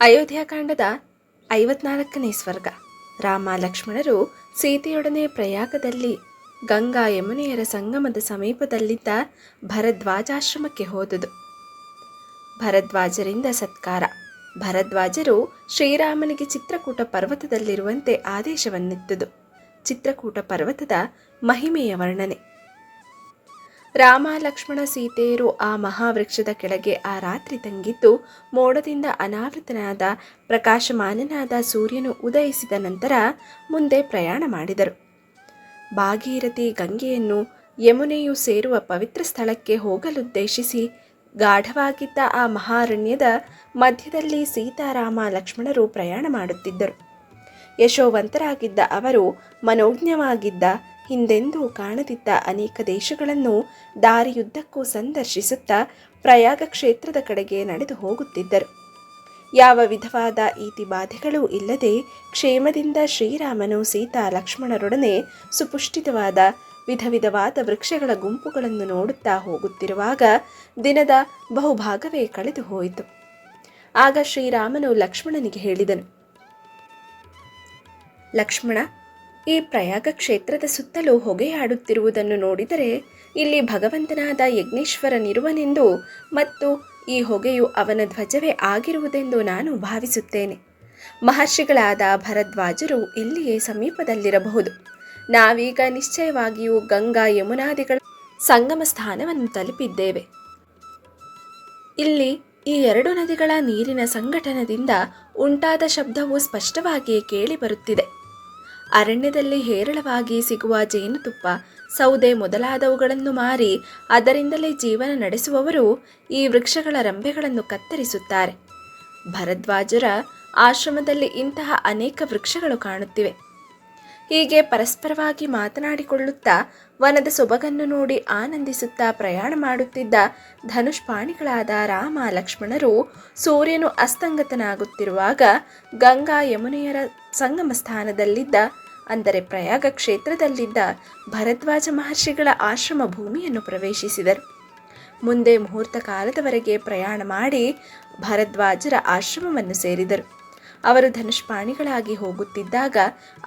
ಅಯೋಧ್ಯಕಾಂಡದ 54ನೇ ಸ್ವರ್ಗ. ರಾಮ ಲಕ್ಷ್ಮಣರು ಸೀತೆಯೊಡನೆ ಪ್ರಯಾಗದಲ್ಲಿ ಗಂಗಾ ಯಮುನೆಯರ ಸಂಗಮದ ಸಮೀಪದಲ್ಲಿದ್ದ ಭರದ್ವಾಜಾಶ್ರಮಕ್ಕೆ ಹೋದುದು. ಭರದ್ವಾಜರಿಂದ ಸತ್ಕಾರ. ಭರದ್ವಾಜರು ಶ್ರೀರಾಮನಿಗೆ ಚಿತ್ರಕೂಟ ಪರ್ವತದಲ್ಲಿರುವಂತೆ ಆದೇಶವನ್ನಿತ್ತದು. ಚಿತ್ರಕೂಟ ಪರ್ವತದ ಮಹಿಮೆಯ ವರ್ಣನೆ. ರಾಮ ಲಕ್ಷ್ಮಣ ಸೀತೆಯರು ಆ ಮಹಾವೃಕ್ಷದ ಕೆಳಗೆ ಆ ರಾತ್ರಿ ತಂಗಿದ್ದು, ಮೋಡದಿಂದ ಅನಾವೃತನಾದ ಪ್ರಕಾಶಮಾನನಾದ ಸೂರ್ಯನು ಉದಯಿಸಿದ ನಂತರ ಮುಂದೆ ಪ್ರಯಾಣ ಮಾಡಿದರು. ಭಾಗೀರಥಿ ಗಂಗೆಯನ್ನು ಯಮುನೆಯು ಸೇರುವ ಪವಿತ್ರ ಸ್ಥಳಕ್ಕೆ ಹೋಗಲುದ್ದೇಶಿಸಿ ಗಾಢವಾಗಿದ್ದ ಆ ಮಹಾರಣ್ಯದ ಮಧ್ಯದಲ್ಲಿ ಸೀತಾರಾಮ ಲಕ್ಷ್ಮಣರು ಪ್ರಯಾಣ ಮಾಡುತ್ತಿದ್ದರು. ಯಶೋವಂತರಾಗಿದ್ದ ಅವರು ಮನೋಜ್ಞವಾಗಿದ್ದ, ಹಿಂದೆಂದೂ ಕಾಣದಿದ್ದ ಅನೇಕ ದೇಶಗಳನ್ನು ದಾರಿಯುದ್ದಕ್ಕೂ ಸಂದರ್ಶಿಸುತ್ತಾ ಪ್ರಯಾಗ ಕ್ಷೇತ್ರದ ಕಡೆಗೆ ನಡೆದು ಹೋಗುತ್ತಿದ್ದರು. ಯಾವ ವಿಧವಾದ ಈತಿ ಬಾಧೆಗಳೂ ಇಲ್ಲದೆ ಕ್ಷೇಮದಿಂದ ಶ್ರೀರಾಮನು ಸೀತಾ ಲಕ್ಷ್ಮಣರೊಡನೆ ಸುಪುಷ್ಟಿತವಾದ ವಿಧವಿಧವಾದ ವೃಕ್ಷಗಳ ಗುಂಪುಗಳನ್ನು ನೋಡುತ್ತಾ ಹೋಗುತ್ತಿರುವಾಗ ದಿನದ ಬಹುಭಾಗವೇ ಕಳೆದು ಹೋಯಿತು. ಆಗ ಶ್ರೀರಾಮನು ಲಕ್ಷ್ಮಣನಿಗೆ ಹೇಳಿದನು, ಲಕ್ಷ್ಮಣ, ಈ ಪ್ರಯಾಗ ಕ್ಷೇತ್ರದ ಸುತ್ತಲೂ ಹೊಗೆಯಾಡುತ್ತಿರುವುದನ್ನು ನೋಡಿದರೆ ಇಲ್ಲಿ ಭಗವಂತನಾದ ಯಜ್ಞೇಶ್ವರನಿರುವನೆಂದು ಮತ್ತು ಈ ಹೊಗೆಯು ಅವನ ಧ್ವಜವೇ ಆಗಿರುವುದೆಂದು ನಾನು ಭಾವಿಸುತ್ತೇನೆ. ಮಹರ್ಷಿಗಳಾದ ಭರದ್ವಾಜರು ಇಲ್ಲಿಯೇ ಸಮೀಪದಲ್ಲಿರಬಹುದು. ನಾವೀಗ ನಿಶ್ಚಯವಾಗಿಯೂ ಗಂಗಾ ಯಮುನಾದಿಗಳ ಸಂಗಮ ಸ್ಥಾನವನ್ನು ತಲುಪಿದ್ದೇವೆ. ಇಲ್ಲಿ ಈ ಎರಡು ನದಿಗಳ ನೀರಿನ ಸಂಘಟನದಿಂದ ಉಂಟಾದ ಶಬ್ದವು ಸ್ಪಷ್ಟವಾಗಿಯೇ ಕೇಳಿ ಬರುತ್ತಿದೆ. ಅರಣ್ಯದಲ್ಲಿ ಹೇರಳವಾಗಿ ಸಿಗುವ ಜೇನುತುಪ್ಪ, ಸೌದೆ ಮೊದಲಾದವುಗಳನ್ನು ಮಾರಿ ಅದರಿಂದಲೇ ಜೀವನ ನಡೆಸುವವರು ಈ ವೃಕ್ಷಗಳ ರಂಬೆಗಳನ್ನು ಕತ್ತರಿಸುತ್ತಾರೆ. ಭರದ್ವಾಜರ ಆಶ್ರಮದಲ್ಲಿ ಇಂತಹ ಅನೇಕ ವೃಕ್ಷಗಳು ಕಾಣುತ್ತಿವೆ. ಹೀಗೆ ಪರಸ್ಪರವಾಗಿ ಮಾತನಾಡಿಕೊಳ್ಳುತ್ತಾ ವನದ ಸೊಬಗನ್ನು ನೋಡಿ ಆನಂದಿಸುತ್ತಾ ಪ್ರಯಾಣ ಮಾಡುತ್ತಿದ್ದ ಧನುಷ್ಪಾಣಿಗಳಾದ ರಾಮ ಲಕ್ಷ್ಮಣರು ಸೂರ್ಯನು ಅಸ್ತಂಗತನಾಗುತ್ತಿರುವಾಗ ಗಂಗಾ ಯಮುನೆಯರ ಸಂಗಮ ಸ್ಥಾನದಲ್ಲಿದ್ದ, ಅಂದರೆ ಪ್ರಯಾಗ ಕ್ಷೇತ್ರದಲ್ಲಿದ್ದ ಭರದ್ವಾಜ ಮಹರ್ಷಿಗಳ ಆಶ್ರಮ ಭೂಮಿಯನ್ನು ಪ್ರವೇಶಿಸಿದರು. ಮುಂದೆ ಮುಹೂರ್ತ ಕಾಲದವರೆಗೆ ಪ್ರಯಾಣ ಮಾಡಿ ಭರದ್ವಾಜರ ಆಶ್ರಮವನ್ನು ಸೇರಿದರು. ಅವರು ಧನುಷ್ಪಾಣಿಗಳಾಗಿ ಹೋಗುತ್ತಿದ್ದಾಗ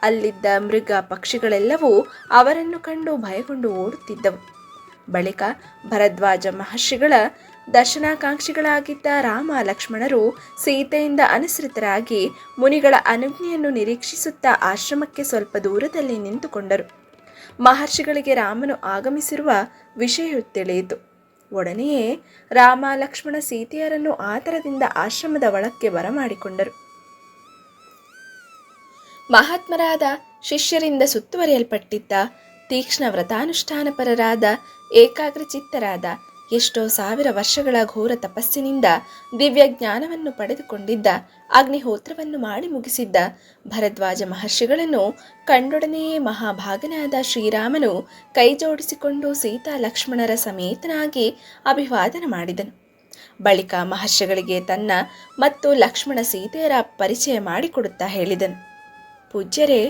ಅಲ್ಲಿದ್ದ ಮೃಗ ಪಕ್ಷಿಗಳೆಲ್ಲವೂ ಅವರನ್ನು ಕಂಡು ಭಯಗೊಂಡು ಓಡುತ್ತಿದ್ದವು. ಬಳಿಕ ಭರದ್ವಾಜ ಮಹರ್ಷಿಗಳ ದರ್ಶನಾಕಾಂಕ್ಷಿಗಳಾಗಿದ್ದ ರಾಮ ಲಕ್ಷ್ಮಣರು ಸೀತೆಯಿಂದ ಅನುಸೃತರಾಗಿ ಮುನಿಗಳ ಅನುಜ್ಞೆಯನ್ನು ನಿರೀಕ್ಷಿಸುತ್ತಾ ಆಶ್ರಮಕ್ಕೆ ಸ್ವಲ್ಪ ದೂರದಲ್ಲಿ ನಿಂತುಕೊಂಡರು. ಮಹರ್ಷಿಗಳಿಗೆ ರಾಮನು ಆಗಮಿಸಿರುವ ವಿಷಯವು ತಿಳಿಯಿತು. ಒಡನೆಯೇ ರಾಮ ಲಕ್ಷ್ಮಣ ಸೀತೆಯರನ್ನು ಆತರದಿಂದ ಆಶ್ರಮದ ಒಳಕ್ಕೆ ಬರಮಾಡಿಕೊಂಡರು. ಮಹಾತ್ಮರಾದ ಶಿಷ್ಯರಿಂದ ಸುತ್ತುವರಿಯಲ್ಪಟ್ಟಿದ್ದ, ತೀಕ್ಷ್ಣ ವ್ರತಾನುಷ್ಠಾನಪರರಾದ, ಏಕಾಗ್ರಚಿತ್ತರಾದ, ಎಷ್ಟೋ ಸಾವಿರ ವರ್ಷಗಳ ಘೋರ ತಪಸ್ಸಿನಿಂದ ದಿವ್ಯ ಜ್ಞಾನವನ್ನು ಪಡೆದುಕೊಂಡಿದ್ದ, ಅಗ್ನಿಹೋತ್ರವನ್ನು ಮಾಡಿ ಮುಗಿಸಿದ್ದ ಭರದ್ವಾಜ ಮಹರ್ಷಿಗಳನ್ನು ಕಂಡೊಡನೆಯೇ ಮಹಾಭಾಗನಾದ ಶ್ರೀರಾಮನು ಕೈ ಜೋಡಿಸಿಕೊಂಡು ಸೀತಾ ಲಕ್ಷ್ಮಣರ ಸಮೇತನಾಗಿ ಅಭಿವಾದನ ಮಾಡಿದನು. ಬಳಿಕ ಮಹರ್ಷಿಗಳಿಗೆ ತನ್ನ ಮತ್ತು ಲಕ್ಷ್ಮಣ ಸೀತೆಯರ ಪರಿಚಯ ಮಾಡಿಕೊಡುತ್ತಾ ಹೇಳಿದನು, ಪೂಜ್ಯರೇ,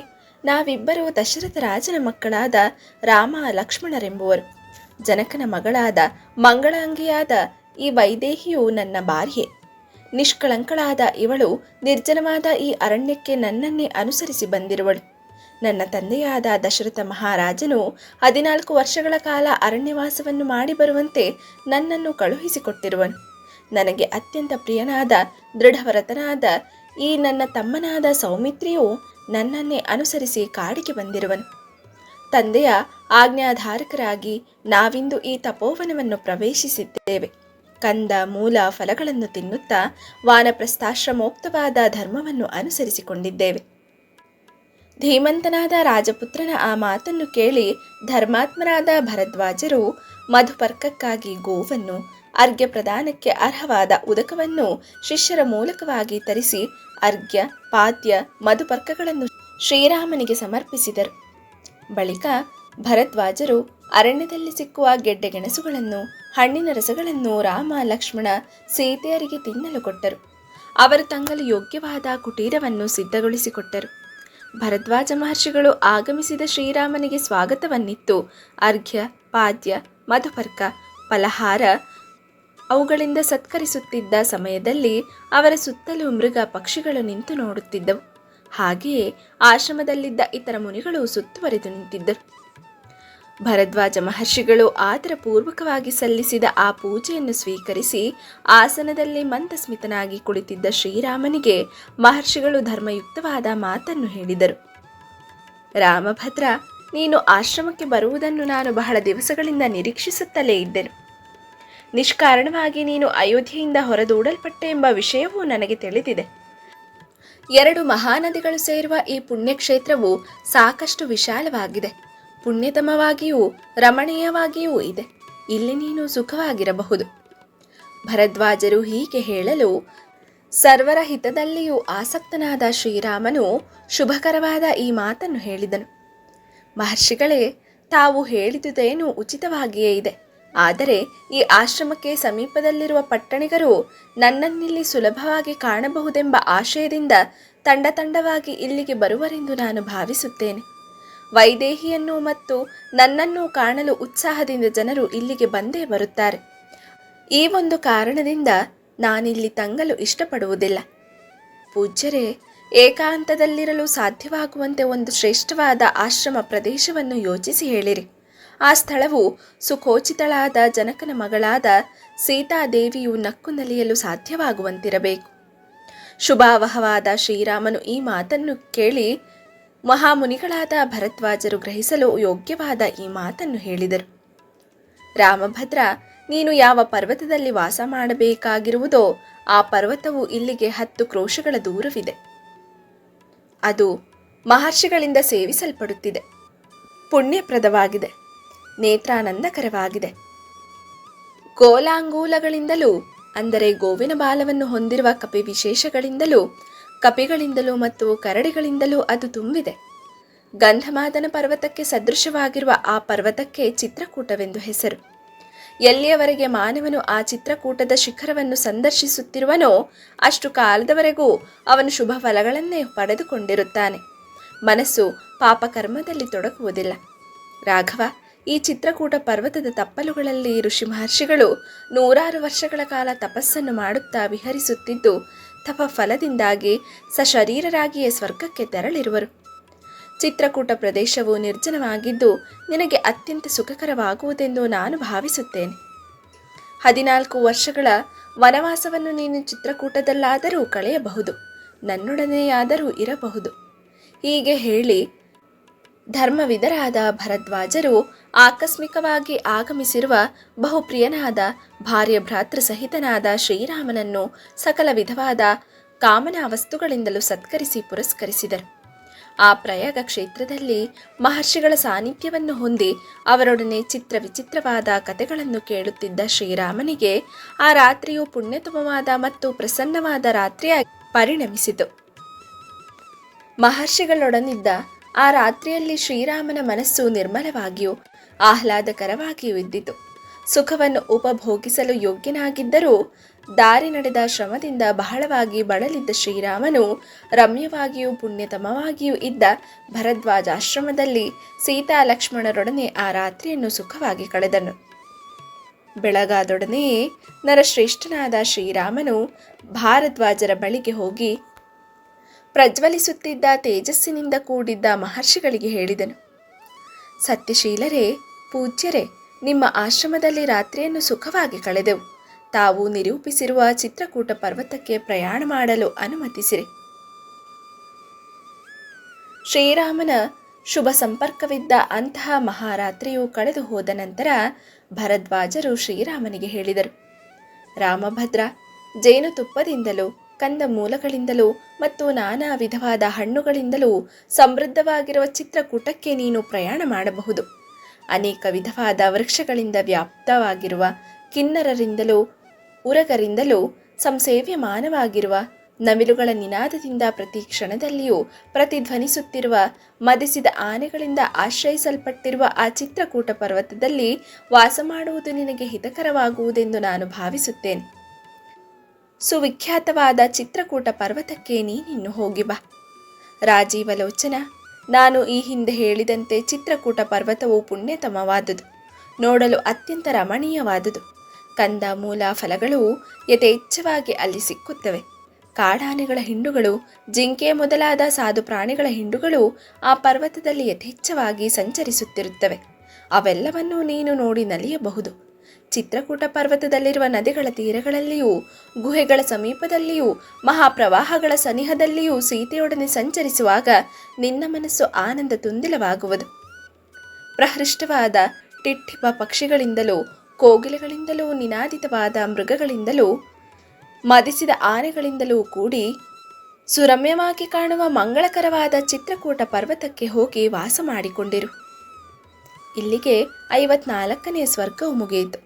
ನಾವಿಬ್ಬರು ದಶರಥ ರಾಜನ ಮಕ್ಕಳಾದ ರಾಮ ಲಕ್ಷ್ಮಣರೆಂಬುವರು. ಜನಕನ ಮಗಳಾದ ಮಂಗಳಾಂಗಿಯಾದ ಈ ವೈದೇಹಿಯು ನನ್ನ ಭಾರ್ಯೆ. ನಿಷ್ಕಳಂಕಳಾದ ಇವಳು ನಿರ್ಜನವಾದ ಈ ಅರಣ್ಯಕ್ಕೆ ನನ್ನನ್ನೇ ಅನುಸರಿಸಿ ಬಂದಿರುವಳು. ನನ್ನ ತಂದೆಯಾದ ದಶರಥ ಮಹಾರಾಜನು 14 ವರ್ಷಗಳ ಕಾಲ ಅರಣ್ಯವಾಸವನ್ನು ಮಾಡಿ ಬರುವಂತೆ ನನ್ನನ್ನು ಕಳುಹಿಸಿಕೊಟ್ಟಿರುವನು. ನನಗೆ ಅತ್ಯಂತ ಪ್ರಿಯನಾದ ದೃಢವ್ರತನಾದ ಈ ನನ್ನ ತಮ್ಮನಾದ ಸೌಮಿತ್ರಿಯು ನನ್ನನ್ನೇ ಅನುಸರಿಸಿ ಕಾಡಿಗೆ ಬಂದಿರುವನು. ತಂದೆಯ ಆಜ್ಞಾಧಾರಕರಾಗಿ ನಾವಿಂದು ಈ ತಪೋವನವನ್ನು ಪ್ರವೇಶಿಸಿದ್ದೇವೆ. ಕಂದ ಮೂಲ ಫಲಗಳನ್ನು ತಿನ್ನುತ್ತಾ ವಾನಪ್ರಸ್ಥಾಶ್ರಮೋಕ್ತವಾದ ಧರ್ಮವನ್ನು ಅನುಸರಿಸಿಕೊಂಡಿದ್ದೇವೆ. ಧೀಮಂತನಾದ ರಾಜಪುತ್ರನ ಆ ಮಾತನ್ನು ಕೇಳಿ ಧರ್ಮಾತ್ಮರಾದ ಭರದ್ವಾಜರು ಮಧುಪರ್ಕಕ್ಕಾಗಿ ಗೋವನ್ನು, ಅರ್ಘ್ಯ ಪ್ರದಾನಕ್ಕೆ ಅರ್ಹವಾದ ಉದಕವನ್ನು ಶಿಷ್ಯರ ಮೂಲಕವಾಗಿ ತರಿಸಿ ಅರ್ಘ್ಯ, ಪಾದ್ಯ, ಮಧುಪರ್ಕಗಳನ್ನು ಶ್ರೀರಾಮನಿಗೆ ಸಮರ್ಪಿಸಿದರು. ಬಳಿಕ ಭರದ್ವಾಜರು ಅರಣ್ಯದಲ್ಲಿ ಸಿಕ್ಕುವ ಗೆಡ್ಡೆ ಗೆಣಸುಗಳನ್ನು, ಹಣ್ಣಿನ ರಸಗಳನ್ನು ರಾಮ ಲಕ್ಷ್ಮಣ ಸೀತೆಯರಿಗೆ ತಿನ್ನಲು ಕೊಟ್ಟರು. ಅವರು ತಂಗಲು ಯೋಗ್ಯವಾದ ಕುಟೀರವನ್ನು ಸಿದ್ಧಗೊಳಿಸಿಕೊಟ್ಟರು. ಭರದ್ವಾಜ ಮಹರ್ಷಿಗಳು ಆಗಮಿಸಿದ ಶ್ರೀರಾಮನಿಗೆ ಸ್ವಾಗತವನ್ನಿತ್ತು ಅರ್ಘ್ಯ, ಪಾದ್ಯ, ಮಧುಪರ್ಕ, ಫಲಹಾರ ಅವುಗಳಿಂದ ಸತ್ಕರಿಸುತ್ತಿದ್ದ ಸಮಯದಲ್ಲಿ ಅವರ ಸುತ್ತಲೂ ಮೃಗ ಪಕ್ಷಿಗಳು ನಿಂತು ನೋಡುತ್ತಿದ್ದವು. ಹಾಗೆಯೇ ಆಶ್ರಮದಲ್ಲಿದ್ದ ಇತರ ಮುನಿಗಳು ಸುತ್ತುವರಿದು ನಿಂತಿದ್ದರು. ಭರದ್ವಾಜ ಮಹರ್ಷಿಗಳು ಆದರಪೂರ್ವಕವಾಗಿ ಸಲ್ಲಿಸಿದ ಆ ಪೂಜೆಯನ್ನು ಸ್ವೀಕರಿಸಿ ಆಸನದಲ್ಲಿ ಮಂದಸ್ಮಿತನಾಗಿ ಕುಳಿತಿದ್ದ ಶ್ರೀರಾಮನಿಗೆ ಮಹರ್ಷಿಗಳು ಧರ್ಮಯುಕ್ತವಾದ ಮಾತನ್ನು ಹೇಳಿದರು. ರಾಮಭದ್ರ, ನೀನು ಆಶ್ರಮಕ್ಕೆ ಬರುವುದನ್ನು ನಾನು ಬಹಳ ದಿವಸಗಳಿಂದ ನಿರೀಕ್ಷಿಸುತ್ತಲೇ ಇದ್ದೆನು. ನಿಷ್ಕಾರಣವಾಗಿ ನೀನು ಅಯೋಧ್ಯೆಯಿಂದ ಹೊರದೂಡಲ್ಪಟ್ಟೆ ಎಂಬ ವಿಷಯವೂ ನನಗೆ ತಿಳಿದಿದೆ. 2 ಮಹಾನದಿಗಳು ಸೇರುವ ಈ ಪುಣ್ಯಕ್ಷೇತ್ರವು ಸಾಕಷ್ಟು ವಿಶಾಲವಾಗಿದೆ, ಪುಣ್ಯತಮವಾಗಿಯೂ ರಮಣೀಯವಾಗಿಯೂ ಇದೆ. ಇಲ್ಲಿ ನೀನು ಸುಖವಾಗಿರಬಹುದು. ಭರದ್ವಾಜರು ಹೀಗೆ ಹೇಳಲು ಸರ್ವರ ಹಿತದಲ್ಲಿಯೂ ಆಸಕ್ತನಾದ ಶ್ರೀರಾಮನು ಶುಭಕರವಾದ ಈ ಮಾತನ್ನು ಹೇಳಿದನು. ಮಹರ್ಷಿಗಳೇ, ತಾವು ಹೇಳಿದುದೇನು ಉಚಿತವಾಗಿಯೇ ಇದೆ. ಆದರೆ ಈ ಆಶ್ರಮಕ್ಕೆ ಸಮೀಪದಲ್ಲಿರುವ ಪಟ್ಟಣಿಗರು ನನ್ನನ್ನಿಲ್ಲಿ ಸುಲಭವಾಗಿ ಕಾಣಬಹುದೆಂಬ ಆಶಯದಿಂದ ತಂಡವಾಗಿ ಇಲ್ಲಿಗೆ ಬರುವರೆಂದು ನಾನು ಭಾವಿಸುತ್ತೇನೆ. ವೈದೇಹಿಯನ್ನು ಮತ್ತು ನನ್ನನ್ನು ಕಾಣಲು ಉತ್ಸಾಹದಿಂದ ಜನರು ಇಲ್ಲಿಗೆ ಬಂದೇ ಬರುತ್ತಾರೆ. ಈ ಒಂದು ಕಾರಣದಿಂದ ನಾನಿಲ್ಲಿ ತಂಗಲು ಇಷ್ಟಪಡುವುದಿಲ್ಲ. ಪೂಜ್ಯರೇ, ಏಕಾಂತದಲ್ಲಿರಲು ಸಾಧ್ಯವಾಗುವಂತೆ ಒಂದು ಶ್ರೇಷ್ಠವಾದ ಆಶ್ರಮ ಪ್ರದೇಶವನ್ನು ಯೋಚಿಸಿ ಹೇಳಿರಿ. ಆ ಸ್ಥಳವು ಸುಖೋಚಿತಳಾದ ಜನಕನ ಮಗಳಾದ ಸೀತಾದೇವಿಯು ನಕ್ಕು ನಲಿಯಲು ಸಾಧ್ಯವಾಗುವಂತಿರಬೇಕು. ಶುಭಾವಹವಾದ ಶ್ರೀರಾಮನು ಈ ಮಾತನ್ನು ಕೇಳಿ ಮಹಾಮುನಿಗಳಾದ ಭರದ್ವಾಜರು ಗ್ರಹಿಸಲು ಯೋಗ್ಯವಾದ ಈ ಮಾತನ್ನು ಹೇಳಿದರು. ರಾಮಭದ್ರ, ನೀನು ಯಾವ ಪರ್ವತದಲ್ಲಿ ವಾಸ ಮಾಡಬೇಕಾಗಿರುವುದೋ ಆ ಪರ್ವತವು ಇಲ್ಲಿಗೆ 10 ಕ್ರೋಶಗಳ ದೂರವಿದೆ. ಅದು ಮಹರ್ಷಿಗಳಿಂದ ಸೇವಿಸಲ್ಪಡುತ್ತಿದೆ. ಪುಣ್ಯಪ್ರದವಾಗಿದೆ, ನೇತ್ರಾನಂದಕರವಾಗಿದೆ. ಗೋಲಾಂಗೂಲಗಳಿಂದಲೂ, ಅಂದರೆ ಗೋವಿನ ಬಾಲವನ್ನು ಹೊಂದಿರುವ ಕಪಿ ವಿಶೇಷಗಳಿಂದಲೂ, ಕಪಿಗಳಿಂದಲೂ ಮತ್ತು ಕರಡಿಗಳಿಂದಲೂ ಅದು ತುಂಬಿದೆ. ಗಂಧಮಾದನ ಪರ್ವತಕ್ಕೆ ಸದೃಶವಾಗಿರುವ ಆ ಪರ್ವತಕ್ಕೆ ಚಿತ್ರಕೂಟವೆಂದು ಹೆಸರು. ಎಲ್ಲಿಯವರೆಗೆ ಮಾನವನು ಆ ಚಿತ್ರಕೂಟದ ಶಿಖರವನ್ನು ಸಂದರ್ಶಿಸುತ್ತಿರುವನೋ ಅಷ್ಟು ಕಾಲದವರೆಗೂ ಅವನು ಶುಭ ಫಲಗಳನ್ನೇ ಪಡೆದುಕೊಂಡಿರುತ್ತಾನೆ. ಮನಸ್ಸು ಪಾಪಕರ್ಮದಲ್ಲಿ ತೊಡಗುವುದಿಲ್ಲ. ರಾಘವ, ಈ ಚಿತ್ರಕೂಟ ಪರ್ವತದ ತಪ್ಪಲುಗಳಲ್ಲಿ ಋಷಿ ಮಹರ್ಷಿಗಳು 100 ವರ್ಷಗಳ ಕಾಲ ತಪಸ್ಸನ್ನು ಮಾಡುತ್ತಾ ವಿಹರಿಸುತ್ತಿದ್ದು ತಪ ಫಲದಿಂದಾಗಿ ಸಶರೀರರಾಗಿಯೇ ಸ್ವರ್ಗಕ್ಕೆ ತೆರಳಿರುವರು. ಚಿತ್ರಕೂಟ ಪ್ರದೇಶವು ನಿರ್ಜನವಾಗಿದ್ದು ನಿನಗೆ ಅತ್ಯಂತ ಸುಖಕರವಾಗುವುದೆಂದು ನಾನು ಭಾವಿಸುತ್ತೇನೆ. 14 ವರ್ಷಗಳ ವನವಾಸವನ್ನು ನೀನು ಚಿತ್ರಕೂಟದಲ್ಲಾದರೂ ಕಳೆಯಬಹುದು, ನನ್ನೊಡನೆಯಾದರೂ ಇರಬಹುದು. ಹೀಗೆ ಹೇಳಿ ಧರ್ಮವಿದರಾದ ಭರದ್ವಾಜರು ಆಕಸ್ಮಿಕವಾಗಿ ಆಗಮಿಸಿರುವ ಬಹುಪ್ರಿಯನಾದ ಭಾರ್ಯ ಭ್ರಾತೃ ಸಹಿತನಾದ ಶ್ರೀರಾಮನನ್ನು ಸಕಲ ವಿಧವಾದ ಕಾಮನಾ ವಸ್ತುಗಳಿಂದಲೂ ಸತ್ಕರಿಸಿ ಪುರಸ್ಕರಿಸಿದರು. ಆ ಪ್ರಯಾಗ ಕ್ಷೇತ್ರದಲ್ಲಿ ಮಹರ್ಷಿಗಳ ಸಾನ್ನಿಧ್ಯವನ್ನು ಹೊಂದಿ ಅವರೊಡನೆ ವಿಚಿತ್ರವಾದ ಕಥೆಗಳನ್ನು ಕೇಳುತ್ತಿದ್ದ ಶ್ರೀರಾಮನಿಗೆ ಆ ರಾತ್ರಿಯು ಪುಣ್ಯತಮವಾದ ಮತ್ತು ಪ್ರಸನ್ನವಾದ ರಾತ್ರಿಯಾಗಿ ಪರಿಣಮಿಸಿತು. ಮಹರ್ಷಿಗಳೊಡನಿದ್ದ ಆ ರಾತ್ರಿಯಲ್ಲಿ ಶ್ರೀರಾಮನ ಮನಸ್ಸು ನಿರ್ಮಲವಾಗಿಯೂ ಆಹ್ಲಾದಕರವಾಗಿಯೂ ಇದ್ದಿತು. ಸುಖವನ್ನು ಉಪಭೋಗಿಸಲು ಯೋಗ್ಯನಾಗಿದ್ದರೂ ದಾರಿ ನಡೆದ ಶ್ರಮದಿಂದ ಬಹಳವಾಗಿ ಬಳಲಿದ್ದ ಶ್ರೀರಾಮನು ರಮ್ಯವಾಗಿಯೂ ಪುಣ್ಯತಮವಾಗಿಯೂ ಇದ್ದ ಭರದ್ವಾಜಾಶ್ರಮದಲ್ಲಿ ಸೀತಾ ಲಕ್ಷ್ಮಣರೊಡನೆ ಆ ರಾತ್ರಿಯನ್ನು ಸುಖವಾಗಿ ಕಳೆದನು. ಬೆಳಗಾದೊಡನೆಯೇ ನರಶ್ರೇಷ್ಠನಾದ ಶ್ರೀರಾಮನು ಭಾರದ್ವಾಜರ ಬಳಿಗೆ ಹೋಗಿ ಪ್ರಜ್ವಲಿಸುತ್ತಿದ್ದ ತೇಜಸ್ಸಿನಿಂದ ಕೂಡಿದ್ದ ಮಹರ್ಷಿಗಳಿಗೆ ಹೇಳಿದನು. ಸತ್ಯಶೀಲರೇ, ಪೂಜ್ಯರೇ, ನಿಮ್ಮ ಆಶ್ರಮದಲ್ಲಿ ರಾತ್ರಿಯನ್ನು ಸುಖವಾಗಿ ಕಳೆದೆವು. ತಾವು ನಿರೂಪಿಸಿರುವ ಚಿತ್ರಕೂಟ ಪರ್ವತಕ್ಕೆ ಪ್ರಯಾಣ ಮಾಡಲು ಅನುಮತಿಸಿರಿ. ಶ್ರೀರಾಮನ ಶುಭ ಸಂಪರ್ಕವಿದ್ದ ಅಂತಹ ಮಹಾರಾತ್ರಿಯು ಕಳೆದು ಹೋದ ನಂತರ ಭರದ್ವಾಜರು ಶ್ರೀರಾಮನಿಗೆ ಹೇಳಿದರು. ರಾಮಭದ್ರ, ಜೇನುತುಪ್ಪದಿಂದಲೂ ಕಂದ ಮೂಲಗಳಿಂದಲೂ ಮತ್ತು ನಾನಾ ವಿಧವಾದ ಹಣ್ಣುಗಳಿಂದಲೂ ಸಮೃದ್ಧವಾಗಿರುವ ಚಿತ್ರಕೂಟಕ್ಕೆ ನೀನು ಪ್ರಯಾಣ ಮಾಡಬಹುದು. ಅನೇಕ ವಿಧವಾದ ವೃಕ್ಷಗಳಿಂದ ವ್ಯಾಪ್ತವಾಗಿರುವ, ಕಿನ್ನರರಿಂದಲೂ ಉರಗರಿಂದಲೂ ಸಂಸೇವ್ಯಮಾನವಾಗಿರುವ, ನವಿಲುಗಳ ನಿನಾದದಿಂದ ಪ್ರತಿ ಕ್ಷಣದಲ್ಲಿಯೂ ಪ್ರತಿಧ್ವನಿಸುತ್ತಿರುವ, ಮದಿಸಿದ ಆನೆಗಳಿಂದ ಆಶ್ರಯಿಸಲ್ಪಟ್ಟಿರುವ ಆ ಚಿತ್ರಕೂಟ ಪರ್ವತದಲ್ಲಿ ವಾಸ ಮಾಡುವುದು ನಿನಗೆ ಹಿತಕರವಾಗುವುದೆಂದು ನಾನು ಭಾವಿಸುತ್ತೇನೆ. ಸುವಿಖ್ಯಾತವಾದ ಚಿತ್ರಕೂಟ ಪರ್ವತಕ್ಕೆ ನೀನಿನ್ನು ಹೋಗಿ ಬಾ. ರಾಜೀವಲೋಚನ, ನಾನು ಈ ಹಿಂದೆ ಹೇಳಿದಂತೆ ಚಿತ್ರಕೂಟ ಪರ್ವತವು ಪುಣ್ಯತಮವಾದುದು, ನೋಡಲು ಅತ್ಯಂತ ರಮಣೀಯವಾದುದು. ಕಂದ ಮೂಲ ಫಲಗಳು ಯಥೇಚ್ಛವಾಗಿ ಅಲ್ಲಿ ಸಿಕ್ಕುತ್ತವೆ. ಕಾಡಾನೆಗಳ ಹಿಂಡುಗಳು, ಜಿಂಕೆ ಮೊದಲಾದ ಸಾಧು ಪ್ರಾಣಿಗಳ ಹಿಂಡುಗಳು ಆ ಪರ್ವತದಲ್ಲಿ ಯಥೇಚ್ಛವಾಗಿ ಸಂಚರಿಸುತ್ತಿರುತ್ತವೆ. ಅವೆಲ್ಲವನ್ನೂ ನೀನು ನೋಡಿ ನಲಿಯಬಹುದು. ಚಿತ್ರಕೂಟ ಪರ್ವತದಲ್ಲಿರುವ ನದಿಗಳ ತೀರಗಳಲ್ಲಿಯೂ, ಗುಹೆಗಳ ಸಮೀಪದಲ್ಲಿಯೂ, ಮಹಾಪ್ರವಾಹಗಳ ಸನಿಹದಲ್ಲಿಯೂ ಸೀತೆಯೊಡನೆ ಸಂಚರಿಸುವಾಗ ನಿನ್ನ ಮನಸ್ಸು ಆನಂದ ತುಂದಿಲವಾಗುವುದು. ಪ್ರಹೃಷ್ಟವಾದ ಟಿಟ್ಟಿಪ ಪಕ್ಷಿಗಳಿಂದಲೂ, ಕೋಗಿಲೆಗಳಿಂದಲೂ, ನಿನಾದಿತವಾದ ಮೃಗಗಳಿಂದಲೂ, ಮದಿಸಿದ ಆನೆಗಳಿಂದಲೂ ಕೂಡಿ ಸುರಮ್ಯವಾಗಿ ಕಾಣುವ ಮಂಗಳಕರವಾದ ಚಿತ್ರಕೂಟ ಪರ್ವತಕ್ಕೆ ಹೋಗಿ ವಾಸ ಮಾಡಿಕೊಂಡಿರು. ಇಲ್ಲಿಗೆ 54ನೇ ಸ್ವರ್ಗವು ಮುಗಿಯಿತು.